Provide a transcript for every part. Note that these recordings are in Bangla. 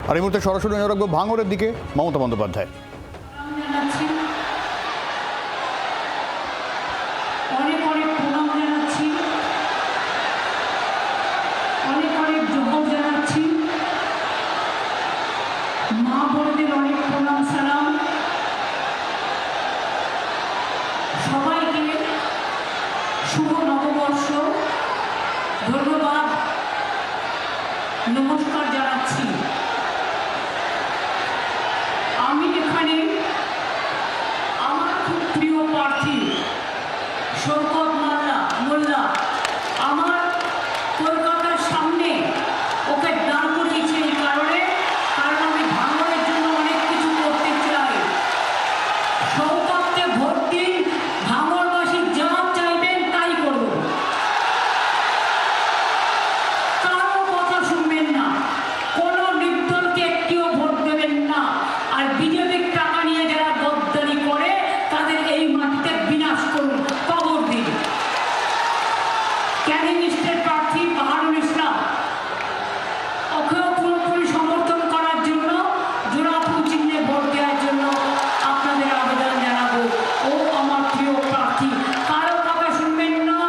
আর এই মুহূর্তে সরাসরি নজর রাখবো ভাঙড়ের দিকে, মমতা বন্দ্যোপাধ্যায়। অনেক অনেক প্রণাম জানাচ্ছি, অনেক অনেক জোহর জানাচ্ছি, মা বোনদের অনেক প্রণাম সালাম। সবাইকে শুভ নববর্ষ, ধন্যবাদ, নমস্কার জানাচ্ছি। আমি এখানে আমার খুব প্রিয় প্রার্থী শওকত মোল্লা আমার কলকাতার সামনে ওকে দাঁড় করিয়েছে এই কারণে, কারণ আমি ভাঙড়ের জন্য অনেক কিছু করতে চাই। শওকতকে ভোট দিন, ভাঙড়বাসী যা চাইবেন তাই করব। কারো কথা শুনবেন না, কোনো নির্দলকে একটিও ভোট দেবেন না। আর বিজেপির টাকা নিয়ে যারা গদ্দারি করে তাদের এই মাটিতে বিনাশ করুন, কবর দিন। ক্যানিং লিস্টের প্রার্থী বাহারুল ইসলাম, ওকেও পুরোপুরি সমর্থন করার জন্য, জোড়াফুল চিহ্নে ভোট দেওয়ার জন্য আপনাদের আবেদন জানাবো। ও আমার প্রিয় প্রার্থী, কারো কথা শুনবেন না,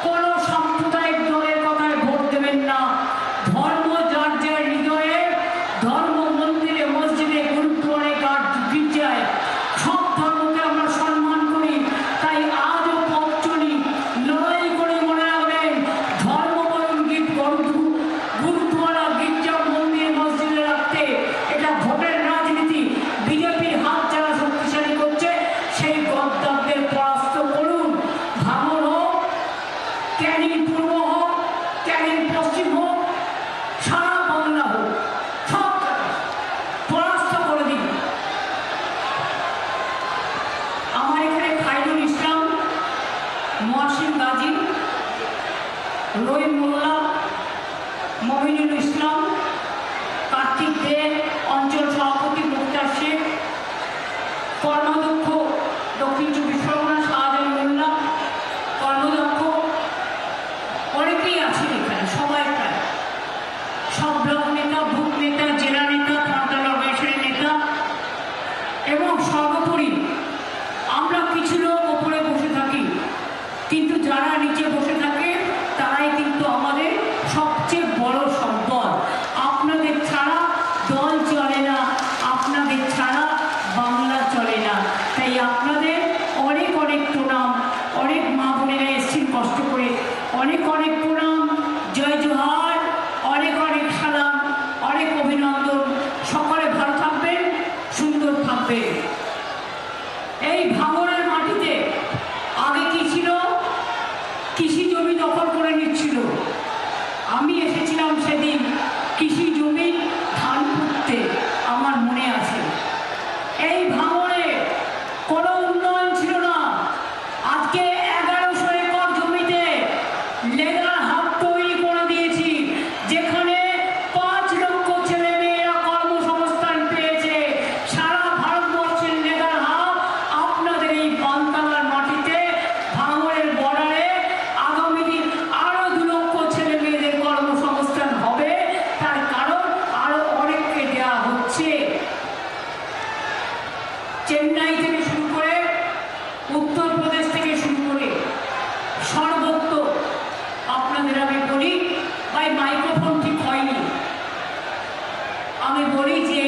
কোনো সাম্প্রদায়িক দলের কথায় ভোট দেবেন না। ধর্ম যার যার হৃদয়ে, ধর্ম মন্দিরে মসজিদে গুরুদ্বারে গির্জায় সব ধর্মকে আমরা সম্মান করি। তাই আজও পথ চলি, লড়াই করে মনে রাখবেন, ধর্ম বলুন গুরুদ্বারা গির্জা মন্দির মসজিদে রাখতে। এটা ভোটের রাজনীতি। বিজেপির হাত যারা শক্তিশালী করছে সেই গদ্দারদের পরাস্ত করুন। ভাঙড় হোক, ক্যানিং পূর্ব হোক, ক্যানিং পশ্চিম হোক, সারা বাংলা হোক, সব পরাস্ত করে দিন। আমার এখানে খাইরুল ইসলাম, মহসিন গাজী, রহিম মোল্লা, মমিনুল ইসলাম, কার্তিক দে, অঞ্চল সভাপতি মুক্তার শেখ, কর্মাধ্যক্ষ দক্ষিণ চব্বিশ পরগনা শাহজাহান মোল্লা, কর্মদক্ষ অনেকেই আছেন এখানে, সবাই প্রায় সব ব্লক নেতা, বুথ নেতা, জেলা নেতা, মন্ডল অর্গানাইজেশনের নেতা, এবং সর্বোপরি আমরা কিছু লোক ওপরে বসে থাকি, কিন্তু যারা নিচে বসে থাকে তারাই কিন্তু আমাদের সবচেয়ে বড় সম্পদ। আপনাদের ছাড়া দল চলে না, আপনাদের ছাড়া বাংলা চলে না। তাই আপনাদের অনেক অনেক প্রণাম। অনেক মা বোনেরা এসেছেন কষ্ট করে, অনেক অনেক প্রণাম, জয় জোহার, অনেক অনেক সালাম, অনেক অভিনন্দন। সকলে ভালো থাকবেন, সুন্দর থাকবেন। এই ভাঙড়ের মাটিতে আগে কি ছিল? কৃষি জমি দখল করে নিচ্ছিল। আমি এসেছিলাম সেদিন কৃষি জমি ধান পুঁততে, আমার মনে আছে। এই ভাঙড়ে কোনো উন্নয়ন ছিল না। আজকে 1100 একর জমিতে লেদার হাব তৈরি করে দিয়েছি, যেখানে 5 লক্ষ ছেলে মেয়েরা কর্মসংস্থান পেয়েছে। সারা ভারতবর্ষের লেদার হাব আপনাদের এই বানতলার মাটিতে, ভাঙড়ের বর্ডারে আগামী দিন আরো 2 লক্ষ ছেলে মেয়েদের কর্মসংস্থান হবে। তার কারণ আরো অনেককে দেওয়া হচ্ছে। চেন্নাই থেকে শুরু করে, উত্তরপ্রদেশ থেকে শুরু করে সর্বত্র আপনাদের আমি বলি, ভাই মাইক্রোফোন ঠিক হয়নি, আমি বলি যে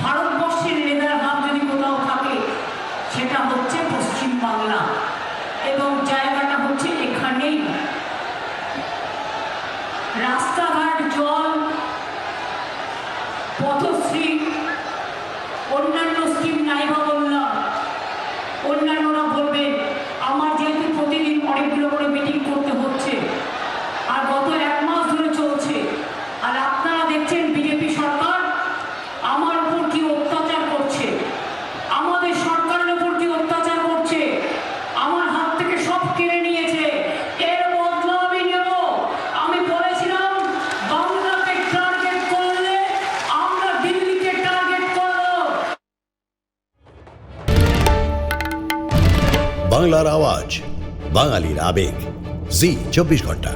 ভারতবর্ষের লেদার হাব যদি কোথাও থাকে সেটা হচ্ছে পশ্চিম বাংলা, এবং জায়গাটা হচ্ছে এখানেই। রাস্তাঘাট, জল, পথশ্রী, অন্যান্য স্কিম নাইবা বললাম, অন্যান্যরা বলবেন। আমার যেহেতু প্রতিদিন অনেকগুলো করে মিটিং করতে হচ্ছে, আর গত 1 মাস ধরে চলছে, আর আপনারা দেখছেন বিজেপি সরকার আমার উপর কি অত্যাচার করছে, আমাদের সরকারের উপর কি অত্যাচার করছে, আমার হাত থেকে সব কেড়ে নিয়েছে। এর বদলা আমি নেব। আমি বলেছিলাম বাংলাকে টার্গেট করলে আমরা দিল্লিকে টার্গেট করব। বাংলার আওয়াজ, বাঙালির আবেগ, জি 24 ঘন্টা।